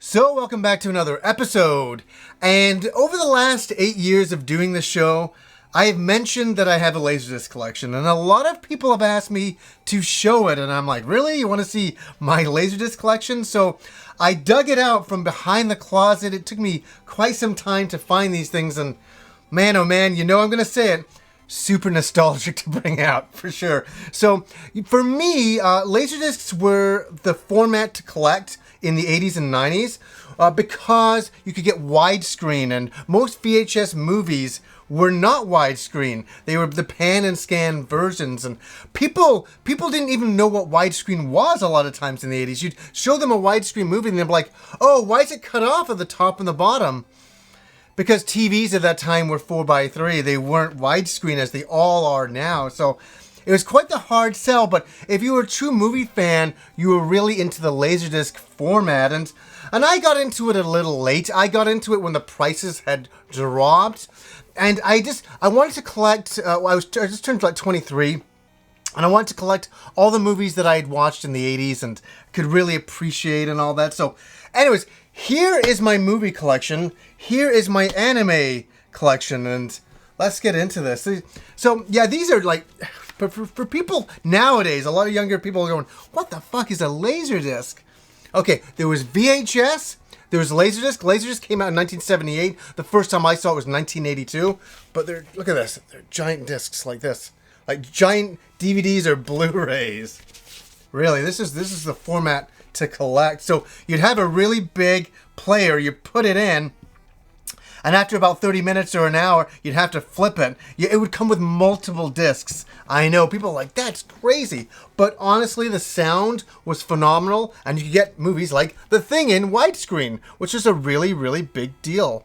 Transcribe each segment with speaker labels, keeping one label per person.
Speaker 1: So, welcome back to another episode. And over the last 8 years of doing this show, I have mentioned that I have a LaserDisc collection, and a lot of people have asked me to show it, and I'm like, really? You want to see my LaserDisc collection? So, I dug it out from behind the closet. It took me quite some time to find these things, and man, oh man, you know I'm going to say it. Super nostalgic to bring out, for sure. So, for me, LaserDiscs were the format to collect in the 80s and 90s because you could get widescreen, and most VHS movies were not widescreen. They were the pan and scan versions, and people didn't even know what widescreen was a lot of times in the 80s. You'd show them a widescreen movie and they'd be like, oh, why is it cut off at the top and the bottom? Because TVs at that time were 4:3. They weren't widescreen as they all are now. So it was quite the hard sell. But if you were a true movie fan, you were really into the LaserDisc format. And I got into it a little late. I got into it when the prices had dropped. And I wanted to collect, I just turned like 23. And I wanted to collect all the movies that I had watched in the 80s and could really appreciate and all that. So anyways, here is my movie collection. Here is my anime collection, and let's get into this. So, yeah, these are like, for people nowadays, a lot of younger people are going, what the fuck is a LaserDisc? Okay, there was VHS, there was LaserDisc. LaserDisc came out in 1978. The first time I saw it was 1982. But look at this. They're giant discs like this. Like giant DVDs or Blu-rays. Really, this is the format to collect. So you'd have a really big player, you put it in, and after about 30 minutes or an hour, you'd have to flip it. It would come with multiple discs. I know, people are like, that's crazy. But honestly, the sound was phenomenal, and you could get movies like The Thing in widescreen, which is a really, really big deal.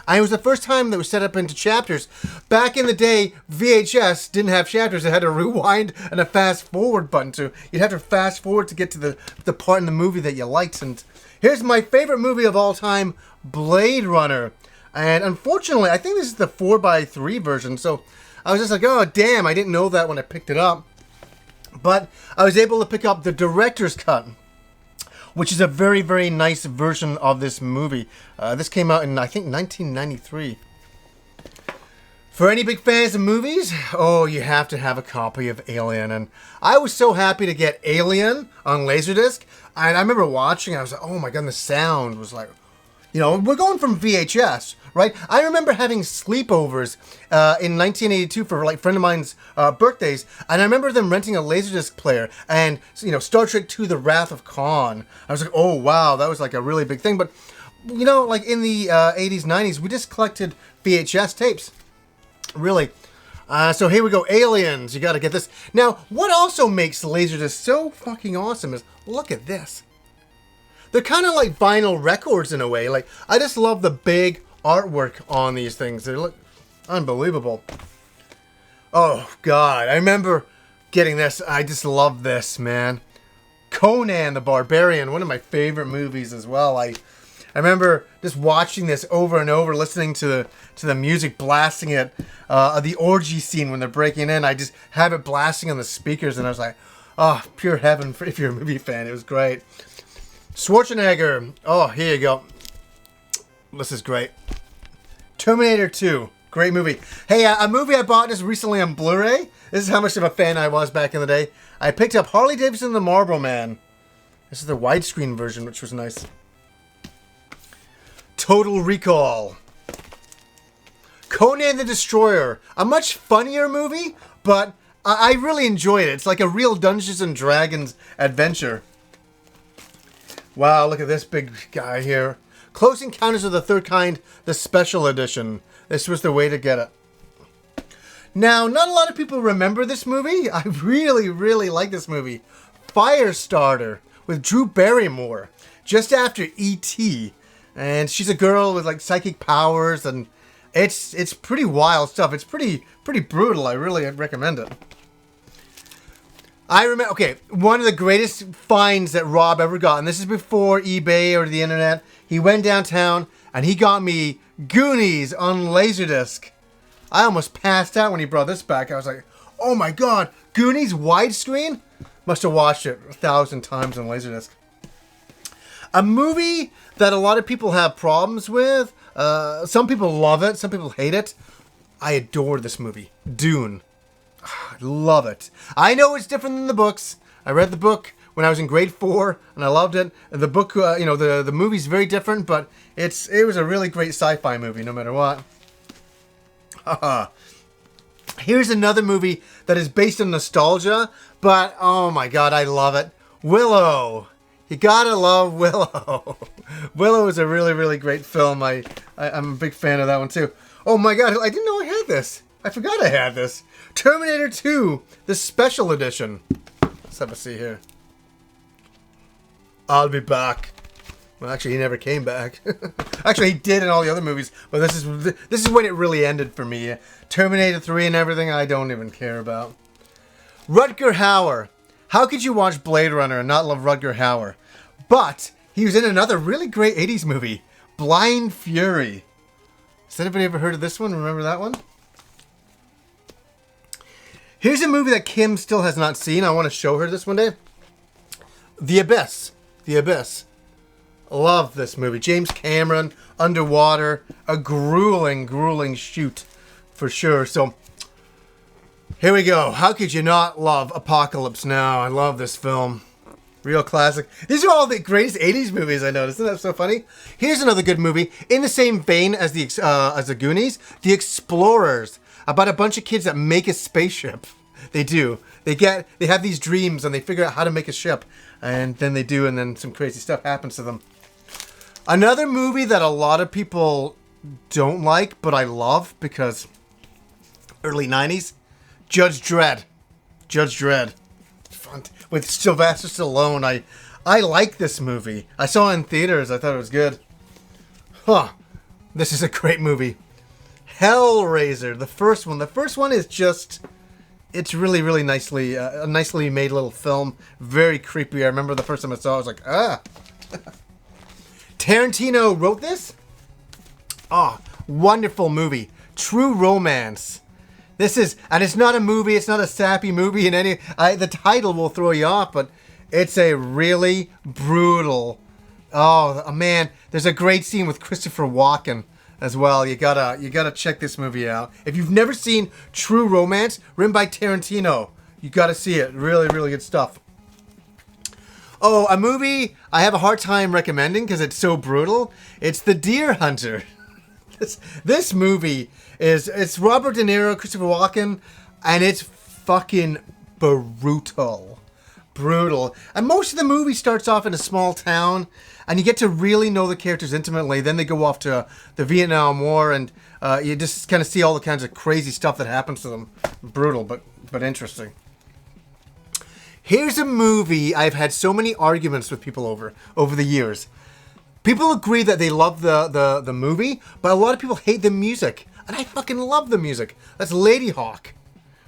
Speaker 1: And it was the first time that was set up into chapters. Back in the day, VHS didn't have chapters. It had a rewind and a fast forward button. So you'd have to fast forward to get to the part in the movie that you liked. And here's my favorite movie of all time, Blade Runner. And unfortunately, I think this is the 4:3 version. So I was just like, oh, damn, I didn't know that when I picked it up. But I was able to pick up the director's cut, which is a very, very nice version of this movie. This came out in, I think, 1993. For any big fans of movies, oh, you have to have a copy of Alien. And I was so happy to get Alien on LaserDisc. And I remember watching, I was like, oh my god, the sound was like, you know, we're going from VHS, right? I remember having sleepovers in 1982 for like friend of mine's birthdays, and I remember them renting a LaserDisc player, and you know, Star Trek II: The Wrath of Khan. I was like, oh wow, that was like a really big thing. But you know, like in the 80s, 90s, we just collected VHS tapes, really. So here we go, Aliens. You got to get this. Now, what also makes LaserDisc so fucking awesome is look at this. They're kind of like vinyl records in a way. Like, I just love the big artwork on these things. They look unbelievable. Oh, God. I remember getting this. I just love this, man. Conan the Barbarian, one of my favorite movies as well. I remember just watching this over and over, listening to the music, blasting it. The orgy scene when they're breaking in, I just have it blasting on the speakers, and I was like, oh, pure heaven if you're a movie fan. It was great. Schwarzenegger. Oh, here you go. This is great. Terminator 2. Great movie. Hey, a movie I bought just recently on Blu-ray. This is how much of a fan I was back in the day. I picked up Harley Davidson and the Marlboro Man. This is the widescreen version, which was nice. Total Recall. Conan the Destroyer. A much funnier movie, but I really enjoyed it. It's like a real Dungeons and Dragons adventure. Wow, look at this big guy here. Close Encounters of the Third Kind, the Special Edition. This was the way to get it. Now, not a lot of people remember this movie. I really, really like this movie. Firestarter with Drew Barrymore. Just after E.T. And she's a girl with like psychic powers, and it's pretty wild stuff. It's pretty brutal. I really recommend it. I remember, okay, one of the greatest finds that Rob ever got, and this is before eBay or the internet. He went downtown and he got me Goonies on LaserDisc. I almost passed out when he brought this back. I was like, oh my god, Goonies widescreen? Must have watched it 1,000 times on LaserDisc. A movie that a lot of people have problems with. Some people love it. Some people hate it. I adore this movie. Dune. I love it. I know it's different than the books. I read the book when I was in grade 4, and I loved it. The book, the movie's very different, but it was a really great sci-fi movie, no matter what. Here's another movie that is based on nostalgia, but oh my god, I love it. Willow. You gotta love Willow. Willow is a really, really great film. I'm a big fan of that one too. Oh my god, I didn't know I had this. I forgot I had this. Terminator 2, the special edition. Let's have a see here. I'll be back. Well, actually, he never came back. Actually, he did in all the other movies, but this is when it really ended for me. Terminator 3 and everything, I don't even care about. Rutger Hauer. How could you watch Blade Runner and not love Rutger Hauer? But he was in another really great 80s movie, Blind Fury. Has anybody ever heard of this one? Remember that one? Here's a movie that Kim still has not seen. I want to show her this one day. The Abyss. The Abyss. Love this movie. James Cameron, underwater. A grueling, grueling shoot for sure. So, here we go. How could you not love Apocalypse Now? I love this film. Real classic. These are all the greatest 80s movies I noticed. Isn't that so funny? Here's another good movie. In the same vein as the Goonies. The Explorers. About a bunch of kids that make a spaceship. They do. They have these dreams and they figure out how to make a ship. And then they do, and then some crazy stuff happens to them. Another movie that a lot of people don't like, but I love because early 90s. Judge Dredd. Judge Dredd. Fun. With Sylvester Stallone. I like this movie. I saw it in theaters. I thought it was good. This is a great movie. Hellraiser, the first one. The first one is just, it's really, really nicely, a nicely made little film. Very creepy. I remember the first time I saw it, I was like, ah. Tarantino wrote this. Wonderful movie. True Romance. This is, and it's not a movie, it's not a sappy movie in any, the title will throw you off, but it's a really brutal, man, there's a great scene with Christopher Walken as well. You gotta check this movie out. If you've never seen True Romance, written by Tarantino, you gotta see it. Really, really good stuff. Oh, a movie I have a hard time recommending because it's so brutal. It's The Deer Hunter. This movie it's Robert De Niro, Christopher Walken, and it's fucking brutal. Brutal. And most of the movie starts off in a small town, and you get to really know the characters intimately. Then they go off to the Vietnam War, and you just kind of see all the kinds of crazy stuff that happens to them. Brutal, but interesting. Here's a movie I've had so many arguments with people over the years. People agree that they love the movie, but a lot of people hate the music. And I fucking love the music. That's Ladyhawk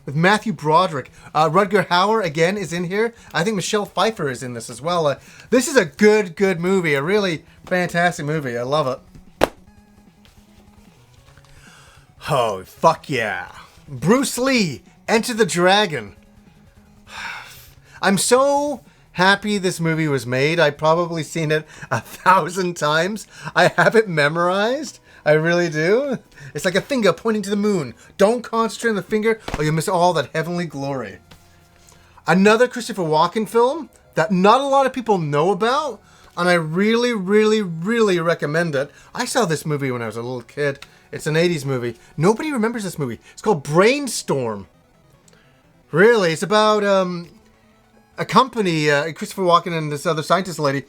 Speaker 1: with Matthew Broderick. Rutger Hauer, again, is in here. I think Michelle Pfeiffer is in this as well. This is a good movie. A really fantastic movie. I love it. Oh, fuck yeah. Bruce Lee, Enter the Dragon. I'm so happy this movie was made. I've probably seen it 1,000 times. I have it memorized. I really do. It's like a finger pointing to the moon. Don't concentrate on the finger or you'll miss all that heavenly glory. Another Christopher Walken film that not a lot of people know about, and I really, really, really recommend it. I saw this movie when I was a little kid. It's an 80s movie. Nobody remembers this movie. It's called Brainstorm. Really, it's about a company, Christopher Walken and this other scientist lady,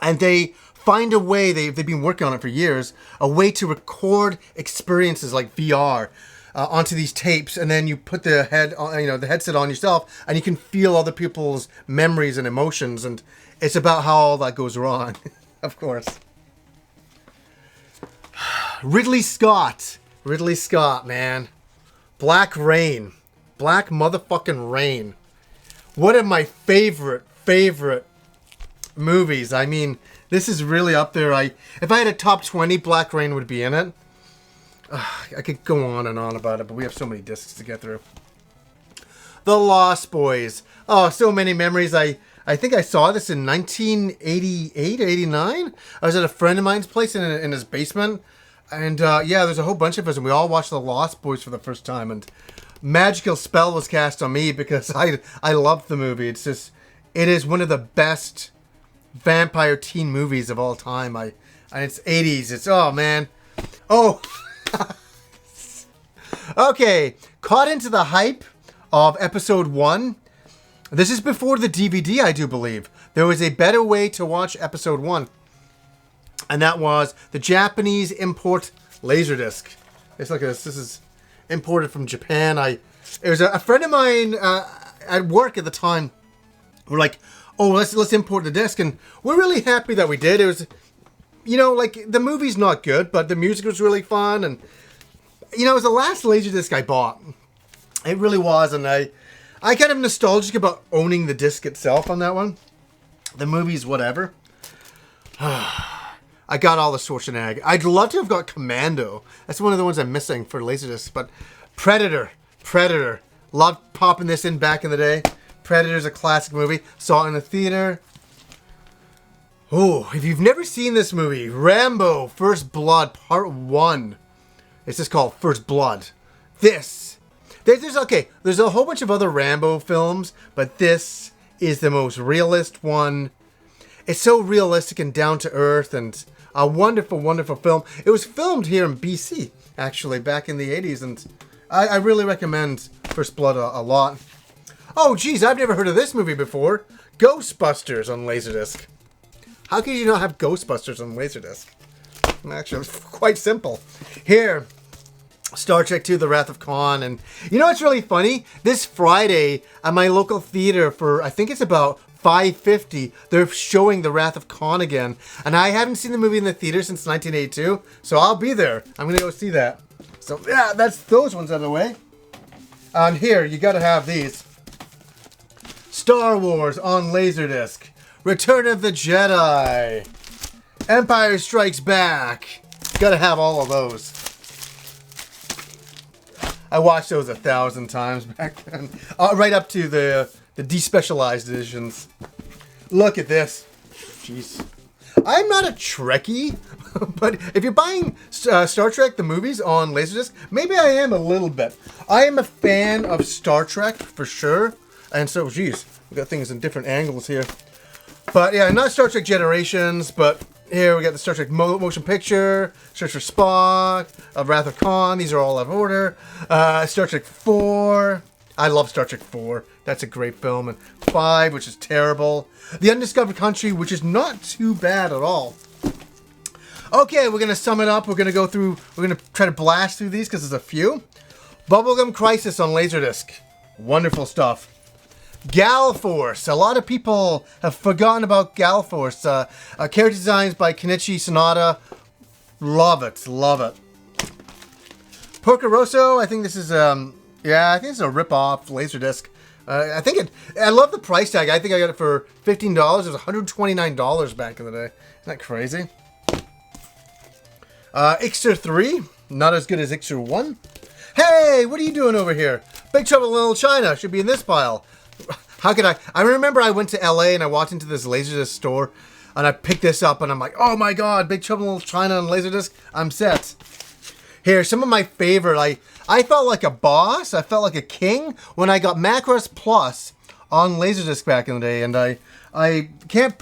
Speaker 1: and they find a way, they've been working on it for years, a way to record experiences like VR onto these tapes, and then you put the headset on yourself, and you can feel other people's memories and emotions, and it's about how all that goes wrong, of course. Ridley Scott, man. Black Rain. Black motherfucking Rain. One of my favorite movies. I mean, this is really up there. If I had a top 20, Black Rain would be in it. I could go on and on about it, but we have so many discs to get through. The Lost Boys. Oh, so many memories. I I think I saw this in 1988, 89. I was at a friend of mine's place in his basement. And yeah, there's a whole bunch of us, and we all watched The Lost Boys for the first time. And magical spell was cast on me because I loved the movie. It is one of the best vampire teen movies of all time. And it's 80s. It's, oh man. Oh. Okay. Caught into the hype of episode 1. This is before the DVD, I do believe. There was a better way to watch episode 1. And that was the Japanese import LaserDisc. It's like this is imported from Japan. It was a friend of mine at work at the time. We're like, oh, let's import the disc, and we're really happy that we did. It was, like the movie's not good, but the music was really fun, and it was the last LaserDisc I bought. It really was, and I kind of nostalgic about owning the disc itself on that one. The movie's whatever. I got all the Schwarzenegger. I'd love to have got Commando. That's one of the ones I'm missing for LaserDisc. But Predator. Loved popping this in back in the day. Predator's a classic movie. Saw it in the theater. Oh, if you've never seen this movie, Rambo First Blood Part 1. It's just called First Blood. There's a whole bunch of other Rambo films, but this is the most realist one. It's so realistic and down to earth, and a wonderful, wonderful film. It was filmed here in BC, actually, back in the 80s, and I really recommend First Blood a lot. Oh, geez, I've never heard of this movie before. Ghostbusters on LaserDisc. How could you not have Ghostbusters on LaserDisc? Actually, it's quite simple. Here, Star Trek II, The Wrath of Khan, and what's really funny? This Friday at my local theater for, I think it's about 5:50, they're showing The Wrath of Khan again. And I haven't seen the movie in the theater since 1982, so I'll be there. I'm going to go see that. So, yeah, that's those ones out of the way. And here, you got to have these. Star Wars on LaserDisc. Return of the Jedi. Empire Strikes Back. Got to have all of those. I watched those 1,000 times back then. Right up to the despecialized editions. Look at this. Jeez. I'm not a Trekkie, but if you're buying Star Trek, the movies on LaserDisc, maybe I am a little bit. I am a fan of Star Trek, for sure. And so, geez, we got things in different angles here. But yeah, not Star Trek Generations, but here we got the Star Trek motion picture, Search for Spock, Wrath of Khan. These are all out of order. Star Trek 4. I love Star Trek 4. That's a great film. And 5, which is terrible. The Undiscovered Country, which is not too bad at all. Okay, we're going to sum it up. We're going to try to blast through these because there's a few. Bubblegum Crisis on LaserDisc. Wonderful stuff. Gal Force. A lot of people have forgotten about Gal Force. Character designs by Kenichi Sonata. Love it. Porco Rosso. I think this is I think it's a rip-off LaserDisc. I love the price tag. I think I got it for $15. It was $129 back in the day. Isn't that crazy? Ixter 3. Not as good as Ixter 1. Hey, what are you doing over here? Big Trouble in Little China. Should be in this pile. How could I remember I went to LA and I walked into this LaserDisc store and I picked this up and I'm like, oh my god, Big Trouble in Little China on LaserDisc. I'm set. Here, some of my favorite. I felt like a boss. I felt like a king when I got Macross Plus on LaserDisc back in the day, and I can't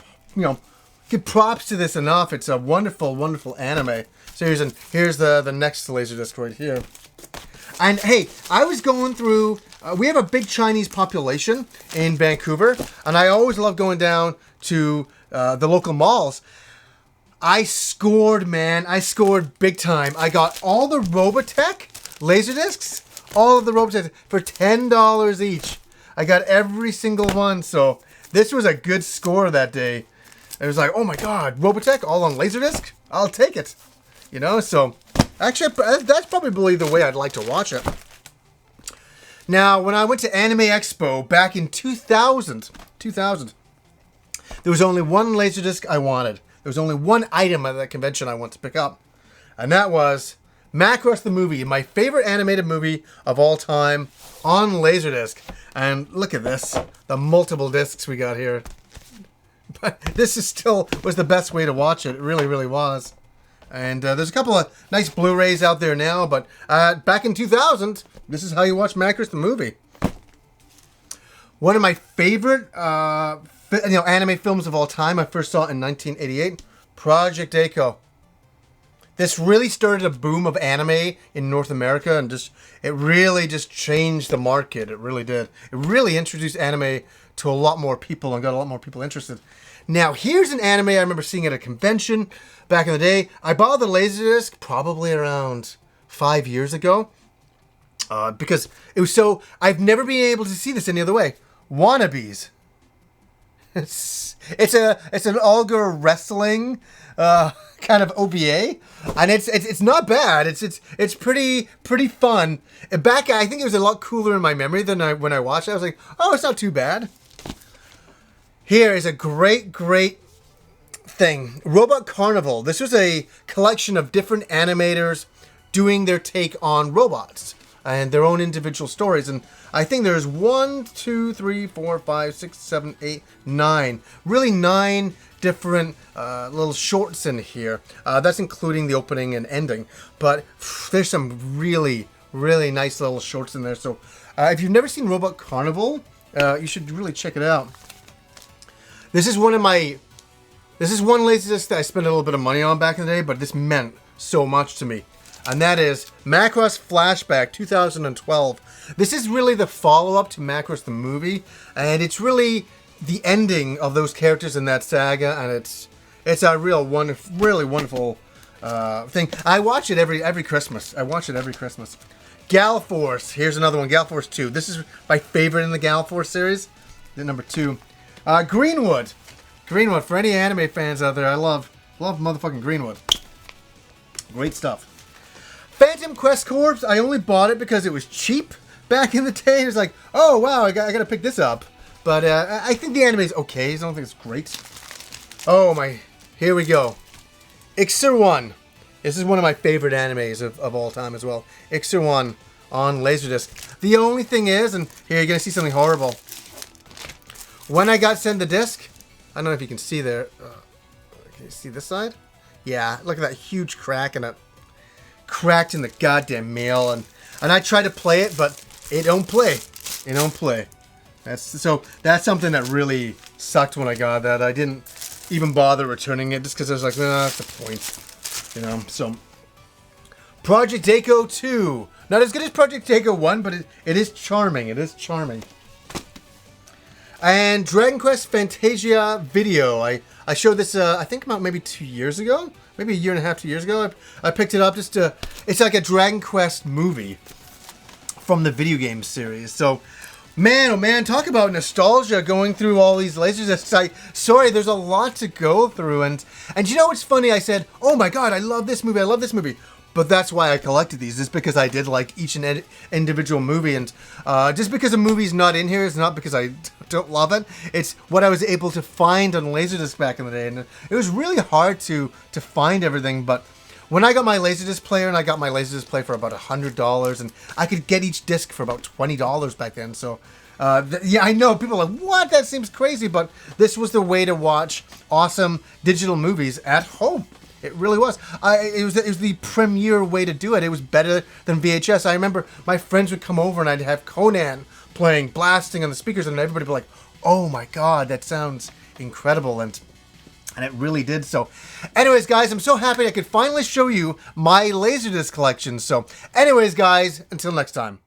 Speaker 1: give props to this enough. It's a wonderful, wonderful anime. So here's the next LaserDisc right here. And hey, I was going through. We have a big Chinese population in Vancouver, and I always love going down to the local malls. I scored, man. I scored big time. I got all the Robotech LaserDiscs, all of the Robotech for $10 each. I got every single one, so this was a good score that day. It was like, oh my god, Robotech all on LaserDisc? I'll take it. So actually, that's probably the way I'd like to watch it. Now, when I went to Anime Expo back in 2000, there was only one LaserDisc I wanted. There was only one item at that convention I wanted to pick up. And that was Macross the Movie, my favorite animated movie of all time on LaserDisc. And look at this, the multiple discs we got here. But this is still was the best way to watch it. It really, really was. And there's a couple of nice Blu-rays out there now, but back in 2000, this is how you watch Macross the movie. One of my favorite anime films of all time. I first saw it in 1988, Project A-ko. This really started a boom of anime in North America, and it really just changed the market. It really did. It really introduced anime to a lot more people and got a lot more people interested. Now, here's an anime I remember seeing at a convention back in the day. I bought the LaserDisc probably around 5 years ago because it was so... I've never been able to see this any other way. Wannabes. It's an all-girl wrestling kind of OVA, and it's not bad. It's pretty fun. Back, I think it was a lot cooler in my memory than when I watched it. I was like, oh, it's not too bad. Here is a great thing. Robot Carnival. This was a collection of different animators doing their take on robots and their own individual stories. And I think there's 1, 2, 3, 4, 5, 6, 7, 8, 9. Really 9 different little shorts in here. That's including the opening and ending. But there's some really nice little shorts in there. So if you've never seen Robot Carnival, you should really check it out. This is one LaserDisc that I spent a little bit of money on back in the day, but this meant so much to me. And that is Macross Flashback 2012. This is really the follow-up to Macross the movie, and it's really the ending of those characters in that saga, and it's a really wonderful thing. I watch it every Christmas. Gal Force. Here's another one, Gal Force 2. This is my favorite in the Gal Force series. Number 2. Greenwood. Greenwood, for any anime fans out there, I love motherfucking Greenwood. Great stuff. Phantom Quest Corps, I only bought it because it was cheap back in the day. It was like, oh wow, I gotta pick this up. But I think the anime is okay. I don't think it's great. Oh my, here we go. Ixer 1. This is one of my favorite animes of all time as well. Ixer 1 on LaserDisc. The only thing is, and here you're gonna see something horrible. When I got sent the disc, I don't know if you can see there. Can you see this side? Yeah, look at that huge crack, and it cracked in the goddamn mail. And I tried to play it, but it don't play. It don't play. That's something that really sucked when I got that. I didn't even bother returning it just because I was like, nah, that's the point. You know, so. Project A-ko 2. Not as good as Project A-ko 1, but it is charming. It is charming. And Dragon Quest Fantasia video. I showed this, I think about maybe 2 years ago. Maybe a year and a half, 2 years ago. I picked it up just to... It's like a Dragon Quest movie from the video game series. So, man, oh man, talk about nostalgia going through all these LaserDiscs. Sorry, there's a lot to go through. And you know what's funny? I said, oh my god, I love this movie. I love this movie. But that's why I collected these, just because I did like each and individual movie. And just because a movie's not in here is not because I don't love it. It's what I was able to find on LaserDisc back in the day. And it was really hard to find everything. But when I got my LaserDisc player, and I got my LaserDisc player for about $100, and I could get each disc for about $20 back then. So, yeah, I know people are like, what? That seems crazy. But this was the way to watch awesome digital movies at home. It really was. It was the premier way to do it. It was better than VHS. I remember my friends would come over and I'd have Conan playing, blasting on the speakers, and everybody would be like, oh my god, that sounds incredible. And it really did. So anyways, guys, I'm so happy I could finally show you my LaserDisc collection. So anyways, guys, until next time.